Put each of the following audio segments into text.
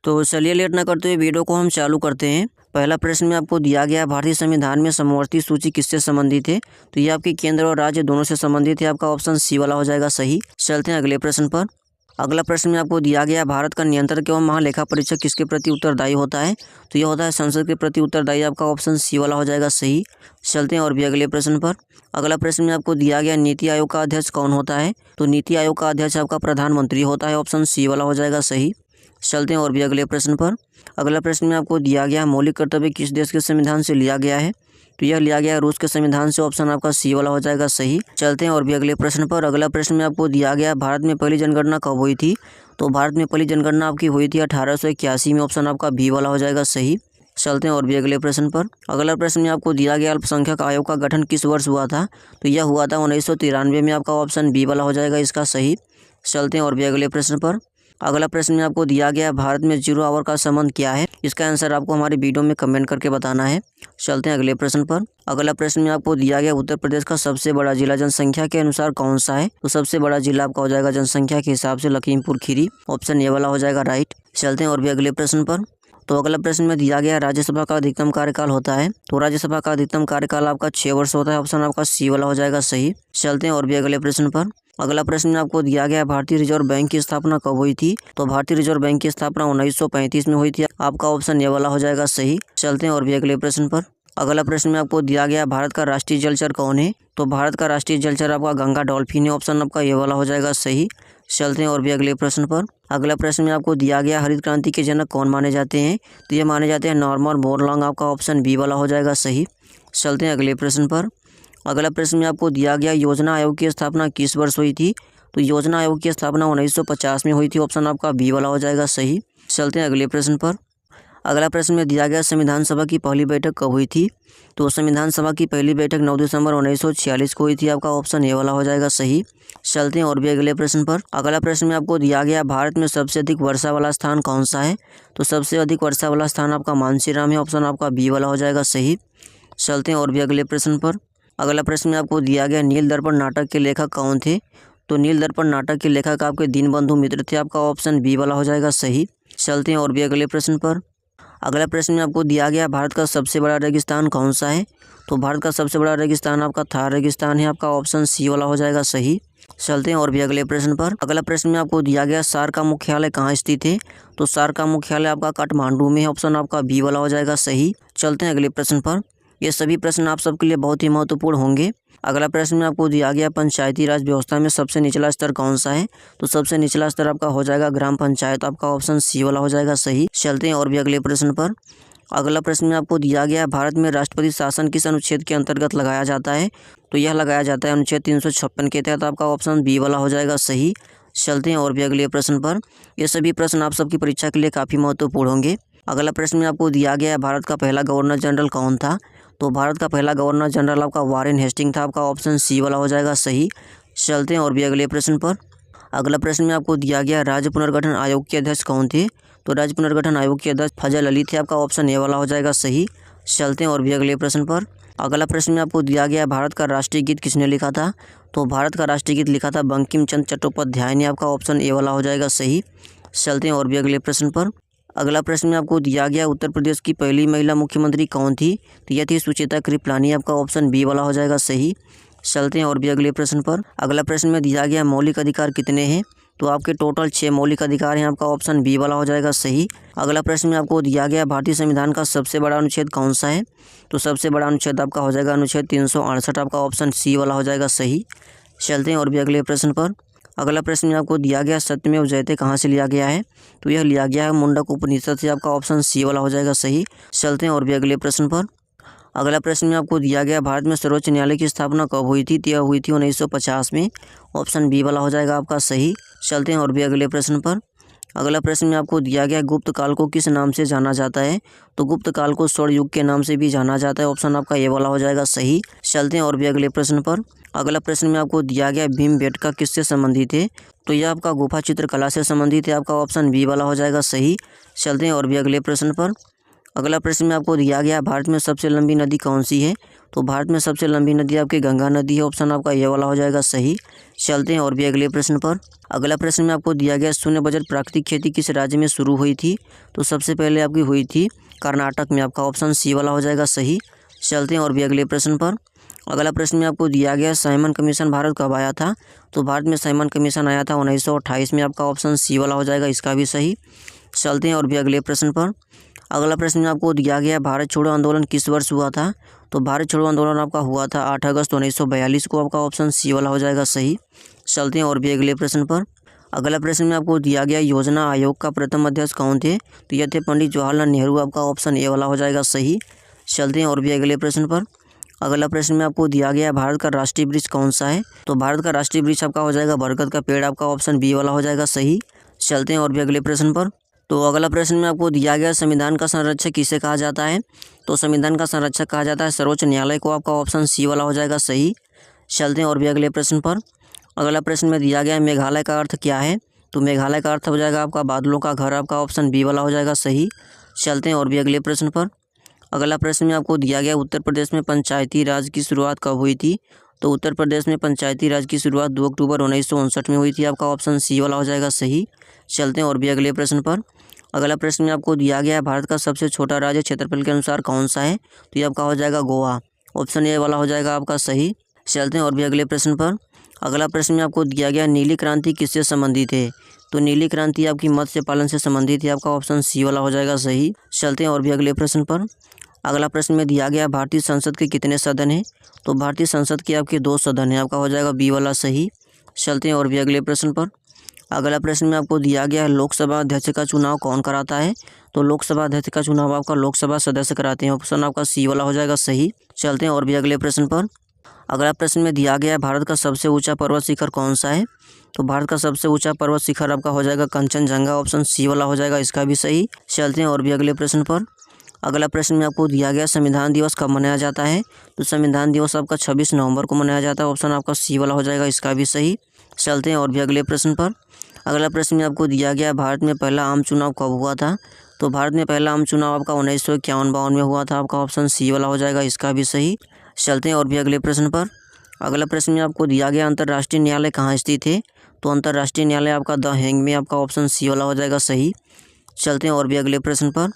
तो चलिए लेट ना करते हुए वीडियो को हम चालू करते हैं। पहला प्रश्न में आपको दिया गया भारतीय संविधान में समवर्ती सूची किससे संबंधित है। तो ये आपके केंद्र और राज्य दोनों से संबंधित है। आपका ऑप्शन सी वाला हो जाएगा सही। चलते हैं अगले प्रश्न पर। अगला प्रश्न में आपको दिया गया भारत का नियंत्रक एवं महालेखा परीक्षक किसके प्रति उत्तरदायी होता है। तो यह होता है संसद के प्रति उत्तरदायी। आपका ऑप्शन सी वाला हो जाएगा सही। चलते हैं और भी अगले प्रश्न पर। अगला प्रश्न में आपको दिया गया नीति आयोग का अध्यक्ष कौन होता है। तो नीति आयोग का अध्यक्ष आपका प्रधानमंत्री होता है। ऑप्शन सी वाला हो जाएगा सही। चलते हैं और भी अगले प्रश्न पर। अगला प्रश्न में आपको दिया गया मौलिक कर्तव्य किस देश के संविधान से लिया गया है। तो यह लिया गया रूस के संविधान से। ऑप्शन आपका सी वाला हो जाएगा सही। चलते हैं और भी अगले प्रश्न पर। अगला प्रश्न में आपको दिया गया भारत में पहली जनगणना कब हुई थी। तो भारत में पहली जनगणना आपकी हुई थी 1881 में। ऑप्शन आपका बी वाला हो जाएगा सही। चलते हैं और भी अगले प्रश्न पर। अगला प्रश्न में आपको दिया गया अल्पसंख्यक आयोग का गठन किस वर्ष हुआ था। तो यह हुआ था 1993 में। आपका ऑप्शन बी वाला हो जाएगा इसका सही। चलते हैं और भी अगले प्रश्न पर। अगला प्रश्न में आपको दिया गया भारत में 0 आवर का संबंध क्या है। इसका आंसर आपको हमारे वीडियो में कमेंट करके बताना है। चलते हैं अगले प्रश्न पर। अगला प्रश्न में आपको दिया गया उत्तर प्रदेश का सबसे बड़ा जिला जनसंख्या के अनुसार कौन सा है। तो सबसे बड़ा जिला आपका हो जाएगा जनसंख्या के हिसाब से लखीमपुर खीरी। ऑप्शन ए वाला हो जाएगा राइट। चलते हैं और भी अगले प्रश्न पर। तो अगला प्रश्न में दिया गया राज्यसभा का अधिकतम कार्यकाल होता है। तो राज्यसभा का अधिकतम कार्यकाल आपका 6 वर्ष होता है। ऑप्शन आपका सी वाला हो जाएगा सही। चलते हैं और भी अगले प्रश्न पर। अगला प्रश्न में आपको दिया गया भारतीय रिजर्व बैंक की स्थापना कब हुई थी। तो भारतीय रिजर्व बैंक की स्थापना 1935 में हुई थी। आपका ऑप्शन ए वाला हो जाएगा सही। चलते हैं और भी अगले प्रश्न पर। अगला प्रश्न में आपको दिया गया भारत का राष्ट्रीय जलचर कौन है। तो भारत का राष्ट्रीय जलचर आपका गंगा डॉल्फिन है। ऑप्शन आपका ए वाला हो जाएगा सही। चलते हैं और भी अगले प्रश्न पर। अगला प्रश्न में आपको दिया गया हरित क्रांति के जनक कौन माने जाते हैं। तो ये माने जाते हैं नॉर्मन बोरलॉन्ग। आपका ऑप्शन बी वाला हो जाएगा सही। चलते हैं अगले प्रश्न पर। अगला प्रश्न में आपको दिया गया योजना आयोग की स्थापना किस वर्ष हुई थी। तो योजना आयोग की स्थापना 1950 में हुई थी। ऑप्शन आपका बी वाला हो जाएगा सही। चलते हैं अगले प्रश्न पर। अगला प्रश्न में दिया गया संविधान सभा की पहली बैठक कब हुई थी। तो संविधान सभा की पहली बैठक 9 दिसंबर 1946 को हुई थी। आपका ऑप्शन ए वाला हो जाएगा सही। चलते हैं और भी अगले प्रश्न पर। अगला प्रश्न में आपको दिया गया भारत में सबसे अधिक वर्षा वाला स्थान कौन सा है। तो सबसे अधिक वर्षा वाला स्थान आपका मानसीराम है। ऑप्शन आपका बी वाला हो जाएगा सही। चलते हैं और भी अगले प्रश्न पर। अगला प्रश्न में आपको दिया गया नील दर्पण नाटक के लेखक कौन थे। तो नील दर्पण नाटक के लेखक आपके दीनबंधु मित्र थे। आपका ऑप्शन बी वाला हो जाएगा सही। चलते हैं और भी अगले प्रश्न पर। अगला प्रश्न में आपको दिया गया भारत का सबसे बड़ा रेगिस्तान कौन सा है। तो भारत का सबसे बड़ा रेगिस्तान आपका थार रेगिस्तान है। आपका ऑप्शन सी वाला हो जाएगा सही। चलते हैं और भी अगले प्रश्न पर। अगला प्रश्न में आपको दिया गया सार्क का मुख्यालय कहाँ स्थित है। तो सार्क का मुख्यालय आपका काठमांडू में है। ऑप्शन आपका बी वाला हो जाएगा सही। चलते हैं अगले प्रश्न पर। ये सभी प्रश्न आप सबके लिए बहुत ही महत्वपूर्ण होंगे। अगला प्रश्न में आपको दिया गया पंचायती राज व्यवस्था में सबसे निचला स्तर कौन सा है। तो सबसे निचला स्तर आपका हो जाएगा ग्राम पंचायत। आपका ऑप्शन सी वाला हो जाएगा सही। चलते हैं और भी अगले प्रश्न पर। अगला प्रश्न में आपको दिया गया भारत में राष्ट्रपति शासन किस अनुच्छेद के अंतर्गत लगाया जाता है। तो यह लगाया जाता है अनुच्छेद 356 के तहत। आपका ऑप्शन बी वाला हो जाएगा सही। चलते हैं और भी अगले प्रश्न पर। ये सभी प्रश्न आप सबकी परीक्षा के लिए काफ़ी महत्वपूर्ण होंगे। अगला प्रश्न में आपको दिया गया भारत का पहला गवर्नर जनरल कौन था। तो भारत का पहला गवर्नर जनरल आपका वारेन हेस्टिंग था। आपका ऑप्शन सी वाला हो जाएगा सही। चलते हैं और भी अगले प्रश्न पर। अगला प्रश्न में आपको दिया गया राज्य पुनर्गठन आयोग के अध्यक्ष कौन थे। तो राज्य पुनर्गठन आयोग के अध्यक्ष फजल अली थे। आपका ऑप्शन ए वाला हो जाएगा सही। चलते हैं और भी अगले प्रश्न पर। अगला प्रश्न में आपको दिया गया भारत का राष्ट्रीय गीत किसने लिखा था। तो भारत का राष्ट्रीय गीत लिखा था बंकिम चंद्र चट्टोपाध्याय ने। आपका ऑप्शन ए वाला हो जाएगा सही। चलते हैं और भी अगले प्रश्न पर। अगला प्रश्न में आपको दिया गया उत्तर प्रदेश की पहली महिला मुख्यमंत्री कौन थी। तो यह थी सुचेता कृपलानी। आपका ऑप्शन बी वाला हो जाएगा सही। चलते हैं और भी अगले प्रश्न पर। अगला प्रश्न में दिया गया मौलिक अधिकार कितने हैं। तो आपके टोटल 6 मौलिक अधिकार हैं। आपका ऑप्शन बी वाला हो जाएगा सही। अगला प्रश्न में आपको दिया गया भारतीय संविधान का सबसे बड़ा अनुच्छेद कौन सा है। तो सबसे बड़ा अनुच्छेद आपका हो जाएगा अनुच्छेद 368। आपका ऑप्शन सी वाला हो जाएगा सही। चलते हैं और भी अगले प्रश्न पर। अगला प्रश्न में आपको दिया गया सत्यमेव जयते कहाँ से लिया गया है। तो यह लिया गया है मुंडक उपनिषद से। आपका ऑप्शन सी वाला हो जाएगा सही। चलते हैं और भी अगले प्रश्न पर। अगला प्रश्न में आपको दिया गया भारत में सर्वोच्च न्यायालय की स्थापना कब हुई थी। तो यह हुई थी 1950 में। ऑप्शन बी वाला हो जाएगा आपका सही। चलते हैं और भी अगले प्रश्न पर। अगला प्रश्न में आपको दिया गया गुप्त काल को किस नाम से जाना जाता है। तो गुप्त काल को स्वर्ण युग के नाम से भी जाना जाता है। ऑप्शन आपका ए वाला हो जाएगा सही। चलते हैं और भी अगले प्रश्न पर। अगला प्रश्न में आपको दिया गया भीमबेटका किससे संबंधित है। तो यह आपका गुफा चित्रकला से संबंधित है। आपका ऑप्शन बी वाला हो जाएगा सही। चलते हैं और भी अगले प्रश्न पर। अगला प्रश्न में आपको दिया गया भारत में सबसे लंबी नदी कौन सी है। तो भारत में सबसे लंबी नदी आपकी गंगा नदी है, ऑप्शन आपका ये वाला हो जाएगा सही। चलते हैं और भी अगले प्रश्न पर। अगला प्रश्न में आपको दिया गया शून्य बजट प्राकृतिक खेती किस राज्य में शुरू हुई थी? तो सबसे पहले आपकी हुई थी कर्नाटक में, आपका ऑप्शन सी वाला हो जाएगा सही। चलते हैं और भी अगले प्रश्न पर। अगला प्रश्न में आपको दिया गया साइमन कमीशन भारत कब आया था? तो भारत में साइमन कमीशन आया था 1928 में, आपका ऑप्शन सी वाला हो जाएगा, इसका भी सही। चलते हैं और भी अगले प्रश्न पर। अगला प्रश्न में आपको दिया गया भारत छोड़ो आंदोलन किस वर्ष हुआ था? तो भारत छोड़ो आंदोलन आपका हुआ था 8 अगस्त 1942 को, आपका ऑप्शन सी वाला हो जाएगा सही। चलते हैं और भी अगले प्रश्न पर। अगला प्रश्न में आपको दिया गया योजना आयोग का प्रथम अध्यक्ष कौन थे? तो यह थे पंडित जवाहरलाल नेहरू, आपका ऑप्शन ए वाला हो जाएगा सही। चलते हैं और भी अगले प्रश्न पर। अगला प्रश्न में आपको दिया गया भारत का राष्ट्रीय वृक्ष कौन सा है? तो भारत का राष्ट्रीय वृक्ष आपका हो जाएगा बरगद का पेड़, आपका ऑप्शन बी वाला हो जाएगा सही। चलते हैं और भी अगले प्रश्न पर। तो अगला प्रश्न में आपको दिया गया संविधान का संरक्षक किसे कहा जाता है? तो संविधान का संरक्षक कहा जाता है सर्वोच्च न्यायालय को, आपका ऑप्शन सी वाला हो जाएगा सही। चलते हैं और भी अगले प्रश्न पर। अगला प्रश्न में दिया गया मेघालय का अर्थ क्या है? तो मेघालय का अर्थ हो जाएगा आपका बादलों का घर, आपका ऑप्शन बी वाला हो जाएगा सही। चलते हैं और भी अगले प्रश्न पर। अगला प्रश्न में आपको दिया गया उत्तर प्रदेश में पंचायती राज की शुरुआत कब हुई थी? तो उत्तर प्रदेश में पंचायती राज की शुरुआत 2 अक्टूबर 1959 में हुई थी, आपका ऑप्शन सी वाला हो जाएगा सही। चलते हैं और भी अगले प्रश्न पर। अगला प्रश्न में आपको दिया गया भारत का सबसे छोटा राज्य क्षेत्रफल के अनुसार कौन सा है? तो ये आपका हो जाएगा गोवा, ऑप्शन ए वाला हो जाएगा आपका सही। चलते हैं और भी अगले प्रश्न पर। अगला प्रश्न में आपको दिया गया नीली क्रांति किससे संबंधित है? तो नीली क्रांति आपकी मत्स्य पालन से संबंधित है, आपका ऑप्शन सी वाला हो जाएगा सही। चलते हैं और भी अगले प्रश्न पर। अगला प्रश्न में दिया गया भारतीय संसद के कितने सदन हैं? तो भारतीय संसद के आपके 2 सदन हैं, आपका हो जाएगा बी वाला सही। चलते हैं और भी अगले प्रश्न पर। अगला प्रश्न में आपको दिया गया लोकसभा अध्यक्ष का चुनाव कौन कराता है? तो लोकसभा अध्यक्ष का चुनाव आपका लोकसभा सदस्य कराते हैं, ऑप्शन आपका सी वाला हो जाएगा सही। चलते हैं और भी अगले प्रश्न पर। अगला प्रश्न में दिया गया भारत का सबसे ऊंचा पर्वत शिखर कौन सा है? तो भारत का सबसे ऊंचा पर्वत शिखर आपका हो जाएगा कंचनजंगा, ऑप्शन सी वाला हो जाएगा, इसका भी सही। चलते हैं और भी अगले प्रश्न पर। अगला प्रश्न में आपको दिया गया संविधान दिवस कब मनाया जाता है? तो संविधान दिवस आपका 26 नवंबर को मनाया जाता है, ऑप्शन आपका सी वाला हो जाएगा, इसका भी सही। चलते हैं और भी अगले प्रश्न पर। अगला प्रश्न में आपको दिया गया भारत में पहला आम चुनाव कब हुआ था? तो भारत में पहला आम चुनाव आपका 1951-52 में हुआ था, आपका ऑप्शन सी वाला हो जाएगा, इसका भी सही। चलते हैं और भी अगले प्रश्न पर। अगला प्रश्न में आपको दिया गया अंतर्राष्ट्रीय न्यायालय कहाँ स्थित है? तो अंतर्राष्ट्रीय न्यायालय आपका द हेग में, आपका ऑप्शन सी वाला हो जाएगा सही। चलते हैं और भी अगले प्रश्न पर।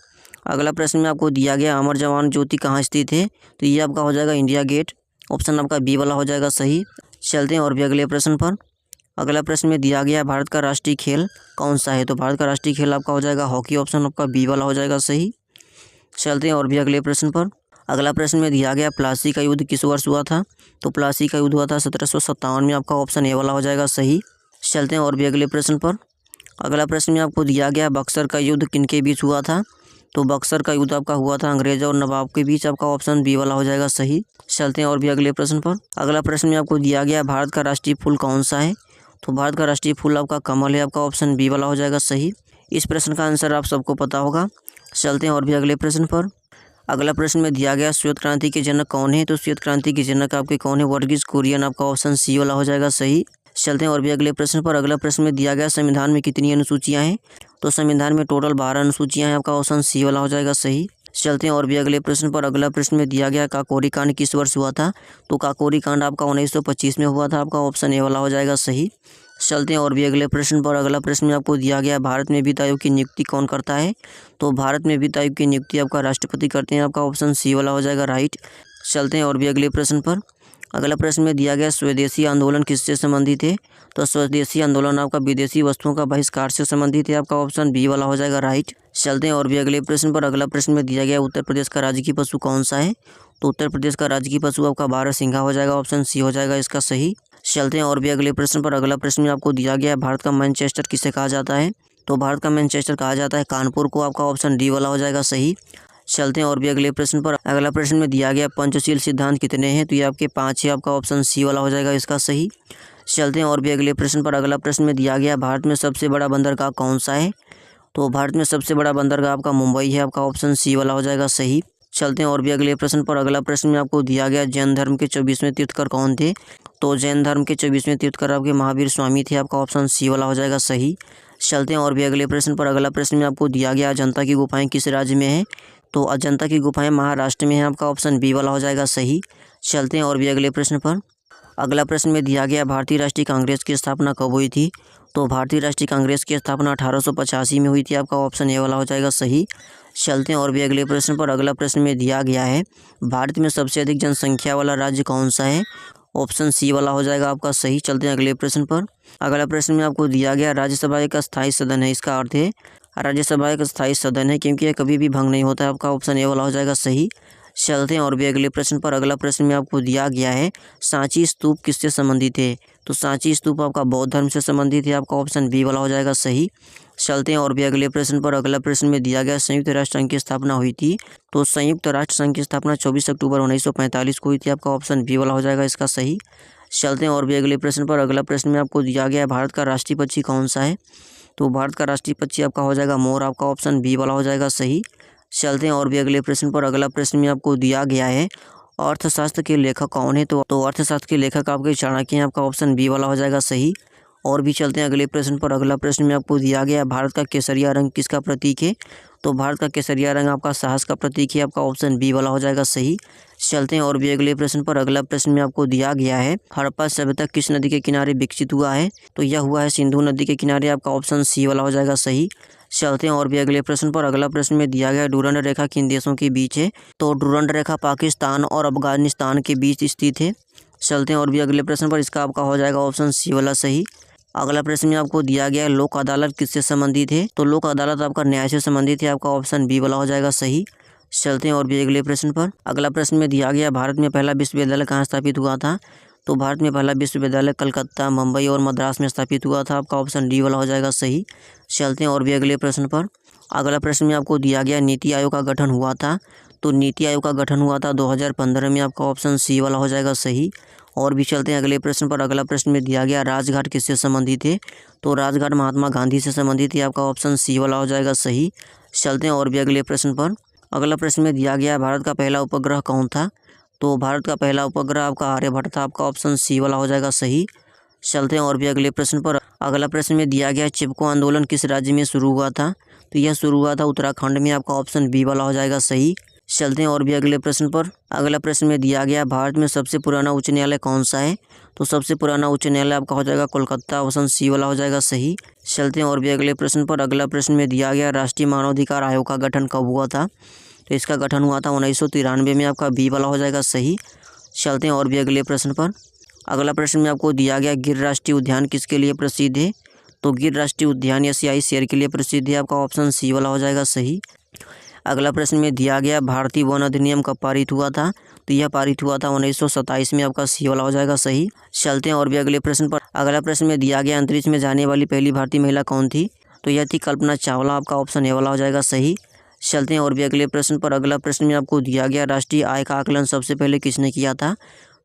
अगला प्रश्न में आपको दिया गया अमर जवान ज्योति कहाँ स्थित है? तो ये आपका हो जाएगा इंडिया गेट, ऑप्शन आपका बी वाला हो जाएगा सही। चलते हैं और भी अगले प्रश्न पर। अगला प्रश्न में दिया गया भारत का राष्ट्रीय खेल कौन सा है? तो भारत का राष्ट्रीय खेल आपका हो जाएगा हॉकी, ऑप्शन आपका बी वाला हो जाएगा सही। चलते हैं और भी अगले प्रश्न पर। अगला प्रश्न में दिया गया प्लासी का युद्ध किस वर्ष हुआ था? तो प्लासी का युद्ध हुआ था 1757 में, आपका ऑप्शन ए वाला हो जाएगा सही। चलते हैं और भी अगले प्रश्न पर। अगला प्रश्न में आपको दिया गया बक्सर का युद्ध किनके बीच हुआ था? तो बक्सर का युद्ध आपका हुआ था अंग्रेज और नवाब के बीच, आपका ऑप्शन बी वाला हो जाएगा सही। चलते हैं और भी अगले प्रश्न पर। अगला प्रश्न में आपको दिया गया भारत का राष्ट्रीय फूल कौन सा है? तो भारत का राष्ट्रीय फूल आपका कमल है, आपका ऑप्शन बी वाला हो जाएगा सही। इस प्रश्न का आंसर आप सबको पता होगा। चलते हैं और भी अगले प्रश्न पर। अगला प्रश्न में दिया गया श्वेत क्रांति के जनक कौन है? तो श्वेत क्रांति के जनक आपके कौन है? वर्गीज कुरियन, आपका ऑप्शन सी वाला हो जाएगा सही। चलते हैं और भी अगले प्रश्न पर। अगला प्रश्न में दिया गया संविधान में कितनी अनुसूचियां हैं? तो संविधान में टोटल 12 अनुसूचियां हैं, आपका ऑप्शन सी वाला हो जाएगा सही। चलते हैं और भी अगले प्रश्न पर। अगला प्रश्न में दिया गया काकोरी कांड किस वर्ष हुआ था? तो काकोरी कांड आपका 1925 में हुआ था, आपका ऑप्शन ए वाला हो जाएगा सही। चलते हैं और भी अगले प्रश्न पर। अगला प्रश्न में आपको दिया गया भारत में वित्त आयोग की नियुक्ति कौन करता है? तो भारत में वित्त आयोग की नियुक्ति आपका राष्ट्रपति करते हैं, आपका ऑप्शन सी वाला हो जाएगा राइट। चलते हैं और भी अगले प्रश्न पर। अगला प्रश्न में दिया गया स्वदेशी आंदोलन किससे संबंधित है? तो स्वदेशी आंदोलन आपका विदेशी वस्तुओं का बहिष्कार से संबंधित है, आपका ऑप्शन बी वाला हो जाएगा राइट। चलते हैं और भी अगले प्रश्न पर। अगला प्रश्न में दिया गया उत्तर प्रदेश का राजकीय पशु कौन सा है? तो उत्तर प्रदेश का राजकीय पशु आपका बारहसिंघा हो जाएगा, ऑप्शन सी हो जाएगा इसका सही। चलते हैं और भी अगले प्रश्न पर। अगला प्रश्न में आपको दिया गया भारत का मैनचेस्टर किसे कहा जाता है? तो भारत का मैनचेस्टर कहा जाता है कानपुर को, आपका ऑप्शन डी वाला हो जाएगा सही। चलते हैं और भी अगले प्रश्न पर। अगला प्रश्न में दिया गया पंचशील सिद्धांत कितने हैं? तो ये आपके 5 है, आपका ऑप्शन सी वाला हो जाएगा इसका सही। चलते हैं और भी अगले प्रश्न पर। अगला प्रश्न में दिया गया भारत में सबसे बड़ा बंदरगाह कौन सा है? तो भारत में सबसे बड़ा बंदरगाह आपका मुंबई है, आपका ऑप्शन सी वाला हो जाएगा सही। चलते हैं और भी अगले प्रश्न पर। अगला प्रश्न में आपको दिया गया जैन धर्म के 24वें तीर्थकर कौन थे? तो जैन धर्म के 24वें तीर्थकर आपके महावीर स्वामी थे, आपका ऑप्शन सी वाला हो जाएगा सही। चलते हैं और भी अगले प्रश्न पर। अगला प्रश्न में आपको दिया गया अजंता की गुफाएं किस राज्य में है? तो अजंता की गुफाएं महाराष्ट्र में है, आपका ऑप्शन बी वाला हो जाएगा सही। चलते हैं और भी अगले प्रश्न पर। अगला प्रश्न में दिया गया भारतीय राष्ट्रीय कांग्रेस की स्थापना कब हुई थी? तो भारतीय राष्ट्रीय कांग्रेस की स्थापना 1885 में हुई थी, आपका ऑप्शन ए वाला हो जाएगा सही। चलते हैं और भी अगले प्रश्न पर। अगला प्रश्न में दिया गया है भारत में सबसे अधिक जनसंख्या वाला राज्य कौन सा है? ऑप्शन सी वाला हो जाएगा आपका सही। चलते हैं अगले प्रश्न पर। अगला प्रश्न में आपको दिया गया राज्यसभा एक अस्थायी सदन है, इसका अर्थ है राज्यसभा एक स्थायी सदन है क्योंकि यह कभी भी भंग नहीं होता है, आपका ऑप्शन ए वाला हो जाएगा सही। चलते हैं और भी अगले प्रश्न पर। अगला प्रश्न में आपको दिया गया है सांची स्तूप किससे संबंधित है? तो सांची स्तूप आपका बौद्ध धर्म से संबंधित है, आपका ऑप्शन बी वाला हो जाएगा सही। चलते हैं और भी अगले प्रश्न पर। अगला प्रश्न में दिया गया संयुक्त राष्ट्र संघ की स्थापना हुई थी, तो संयुक्त राष्ट्र संघ की स्थापना 24 अक्टूबर 1945 को हुई थी, आपका ऑप्शन बी वाला हो जाएगा इसका सही। चलते हैं और भी अगले प्रश्न पर। अगला प्रश्न में आपको दिया गया है भारत का राष्ट्रीय पक्षी कौन सा है? तो भारत का राष्ट्रीय पक्षी आपका हो जाएगा मोर, आपका ऑप्शन बी वाला हो जाएगा सही। चलते हैं और भी अगले प्रश्न पर। अगला प्रश्न में आपको दिया गया है अर्थशास्त्र के लेखक कौन है? तो अर्थशास्त्र के लेखक आपके चाणक्य हैं, आपका ऑप्शन बी वाला हो जाएगा सही। और भी चलते हैं अगले प्रश्न पर। अगला प्रश्न में आपको दिया गया भारत का केसरिया रंग किसका प्रतीक है? तो भारत का केसरिया रंग आपका साहस का प्रतीक है, आपका ऑप्शन बी वाला हो जाएगा सही। चलते हैं और भी अगले प्रश्न पर। अगला प्रश्न में आपको दिया गया है हड़प्पा सभ्यता किस नदी के किनारे विकसित हुआ है? तो यह हुआ है सिंधु नदी के किनारे, आपका ऑप्शन सी वाला हो जाएगा सही। चलते हैं और भी अगले प्रश्न पर। अगला प्रश्न में दिया गया डुरंड रेखा किन देशों के बीच है? तो डुरंड रेखा पाकिस्तान और अफगानिस्तान के बीच स्थित है। चलते हैं और भी अगले प्रश्न पर। इसका आपका हो जाएगा ऑप्शन सी वाला सही। अगला प्रश्न में आपको दिया गया है लोक अदालत किससे संबंधित है? तो लोक अदालत आपका न्याय से संबंधित है, आपका ऑप्शन बी वाला हो जाएगा सही। चलते हैं और भी अगले प्रश्न पर। अगला प्रश्न में दिया गया भारत में पहला विश्वविद्यालय कहाँ स्थापित हुआ था? तो भारत में पहला विश्वविद्यालय कलकत्ता, मुंबई और मद्रास में स्थापित हुआ था, आपका ऑप्शन डी वाला हो जाएगा सही। चलते हैं और भी अगले प्रश्न पर। अगला प्रश्न में आपको दिया गया नीति आयोग का गठन हुआ था, तो नीति आयोग का गठन हुआ था 2015 में, आपका ऑप्शन सी वाला हो जाएगा सही। और भी चलते हैं अगले प्रश्न पर। अगला प्रश्न में दिया गया राजघाट किससे संबंधित है? तो राजघाट महात्मा गांधी से संबंधित है, आपका ऑप्शन सी वाला हो जाएगा सही। चलते हैं और भी अगले प्रश्न पर। अगला प्रश्न में दिया गया भारत का पहला उपग्रह कौन था? तो भारत का पहला उपग्रह आपका आर्यभट्ट था, आपका ऑप्शन सी वाला हो जाएगा सही। चलते हैं और भी अगले प्रश्न पर। अगला प्रश्न में दिया गया चिपको आंदोलन किस राज्य में शुरू हुआ था? तो यह शुरू हुआ था उत्तराखंड में, आपका ऑप्शन बी वाला हो जाएगा सही। चलते हैं और भी अगले प्रश्न पर। अगला प्रश्न में दिया गया भारत में सबसे पुराना उच्च न्यायालय कौन सा है? तो सबसे पुराना उच्च न्यायालय आपका हो जाएगा कोलकाता, ऑप्शन सी वाला हो जाएगा सही। चलते हैं और भी अगले प्रश्न पर। अगला प्रश्न में दिया गया राष्ट्रीय मानवाधिकार आयोग का गठन कब हुआ था? तो इसका गठन हुआ था 1993 में, आपका बी वाला हो जाएगा सही। चलते हैं और भी अगले प्रश्न पर। अगला प्रश्न में आपको दिया गया गिर राष्ट्रीय उद्यान किसके लिए प्रसिद्ध है? तो गिर राष्ट्रीय उद्यान एशियाई शेर के लिए प्रसिद्ध है, आपका ऑप्शन सी वाला हो जाएगा सही। अगला प्रश्न में दिया गया भारतीय वन अधिनियम कब पारित हुआ था? तो यह पारित हुआ था 1927 में, आपका सी वाला हो जाएगा सही। चलते हैं और भी अगले प्रश्न पर। अगला प्रश्न में दिया गया अंतरिक्ष में जाने वाली पहली भारतीय महिला कौन थी? तो यह थी कल्पना चावला, आपका ऑप्शन ए वाला हो जाएगा सही। चलते हैं और भी अगले प्रश्न पर। अगला प्रश्न में आपको दिया गया राष्ट्रीय आय का आकलन सबसे पहले किसने किया था?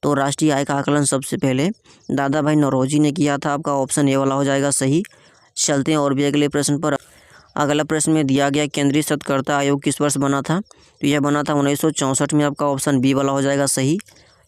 तो राष्ट्रीय आय का आकलन सबसे पहले दादा भाई नौरोजी ने किया था, आपका ऑप्शन ए वाला हो जाएगा सही। चलते हैं और भी अगले प्रश्न पर। अगला प्रश्न में दिया गया केंद्रीय सतर्कता आयोग किस वर्ष बना था? तो यह बना था 1964 में, आपका ऑप्शन बी वाला हो जाएगा सही।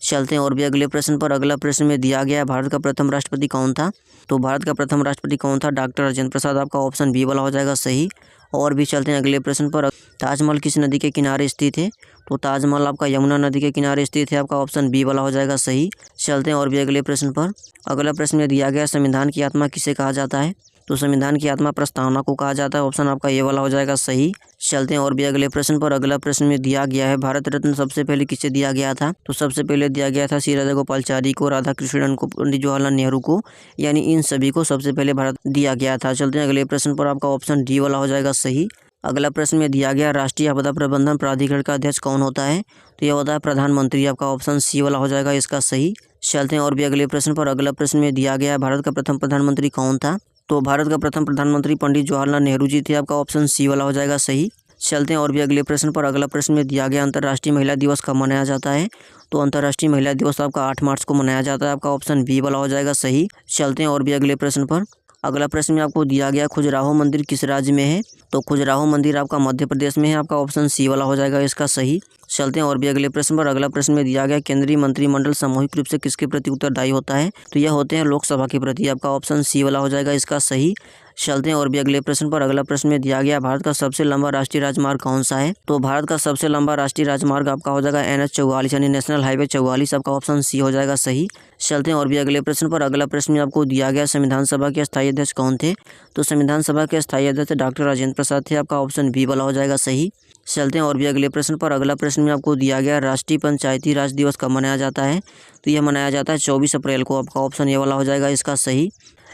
चलते हैं और भी अगले प्रश्न पर। अगला प्रश्न में दिया गया भारत का प्रथम राष्ट्रपति कौन था? तो भारत का प्रथम राष्ट्रपति कौन था? डॉक्टर राजेंद्र प्रसाद, आपका ऑप्शन बी वाला हो जाएगा सही। और भी चलते हैं अगले प्रश्न पर। ताजमहल किस नदी के किनारे स्थित है? तो ताजमहल आपका यमुना नदी के किनारे स्थित है, आपका ऑप्शन बी वाला हो जाएगा सही। चलते हैं और भी अगले प्रश्न पर। अगला प्रश्न में दिया गया संविधान की आत्मा किसे कहा जाता है? तो संविधान की आत्मा प्रस्तावना को कहा जाता है, ऑप्शन आपका ये वाला हो जाएगा सही। चलते हैं और भी अगले प्रश्न पर। अगला प्रश्न में दिया गया है भारत रत्न सबसे पहले किसे दिया गया था? तो सबसे पहले दिया गया था श्री राजा गोपालचारी को, राधा कृष्णन को, पंडित जवाहरलाल नेहरू को, यानी इन सभी को सबसे पहले भारत दिया गया था। चलते हैं अगले प्रश्न पर। आपका ऑप्शन डी वाला हो जाएगा सही। अगला प्रश्न में दिया गया राष्ट्रीय आपदा प्रबंधन प्राधिकरण का अध्यक्ष कौन होता है? तो यह होता है प्रधानमंत्री, आपका ऑप्शन सी वाला हो जाएगा इसका सही। चलते हैं और भी अगले प्रश्न पर। अगला प्रश्न में दिया गया भारत का प्रथम प्रधानमंत्री कौन था? तो भारत का प्रथम प्रधानमंत्री पंडित जवाहरलाल नेहरू जी थे, आपका ऑप्शन सी वाला हो जाएगा सही। चलते हैं और भी अगले प्रश्न पर। अगला प्रश्न में दिया गया अंतर्राष्ट्रीय महिला दिवस कब मनाया जाता है? तो अंतर्राष्ट्रीय महिला दिवस आपका 8 मार्च को मनाया जाता है, आपका ऑप्शन बी वाला हो जाएगा सही। चलते हैं और भी अगले प्रश्न पर। अगला प्रश्न में आपको दिया गया खजुराहो मंदिर किस राज्य में है? तो खजुराहो मंदिर आपका मध्य प्रदेश में है, आपका ऑप्शन सी वाला हो जाएगा इसका सही। चलते हैं और भी अगले प्रश्न पर। अगला प्रश्न में दिया गया केंद्रीय मंत्रिमंडल सामूहिक रूप से किसके प्रति उत्तरदायी होता है? तो यह होते हैं लोकसभा के प्रति। आपका ऑप्शन सी वाला हो जाएगा इसका सही। चलते हैं और भी अगले प्रश्न पर। अगला प्रश्न में दिया गया भारत का सबसे लंबा राष्ट्रीय राजमार्ग कौन सा है? तो भारत का सबसे लंबा राष्ट्रीय राजमार्ग आपका हो जाएगा NH44 यानी नेशनल हाईवे 44। आपका ऑप्शन सी हो जाएगा सही। चलते हैं और भी अगले प्रश्न पर। अगला प्रश्न में आपको दिया गया संविधान सभा के स्थायी अध्यक्ष कौन थे? तो संविधान सभा के स्थायी अध्यक्ष डॉक्टर राजेंद्र प्रसाद थे। आपका ऑप्शन बी वाला हो जाएगा सही। चलते हैं और भी अगले प्रश्न पर। अगला प्रश्न में आपको दिया गया राष्ट्रीय पंचायती राज दिवस कब मनाया जाता है? तो यह मनाया जाता है 24 अप्रैल को। आपका ऑप्शन ये वाला हो जाएगा इसका सही।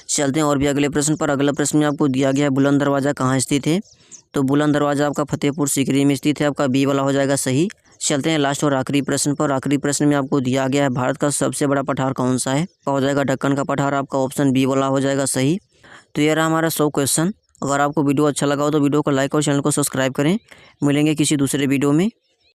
चलते हैं और भी अगले प्रश्न पर। अगला प्रश्न में आपको दिया गया बुलंद दरवाज़ा कहाँ स्थित है? तो बुलंद दरवाज़ा आपका फतेहपुर सीकरी में स्थित है। आपका बी वाला हो जाएगा सही। चलते हैं लास्ट और आखिरी प्रश्न पर। आखिरी प्रश्न में आपको दिया गया है भारत का सबसे बड़ा पठार कौन सा है? हो जाएगा ढक्कन का पठार। आपका ऑप्शन बी वाला हो जाएगा सही। तो ये रहा हमारा 100 क्वेश्चन। अगर आपको वीडियो अच्छा लगा हो तो वीडियो को लाइक और चैनल को सब्सक्राइब करें। मिलेंगे किसी दूसरे वीडियो में।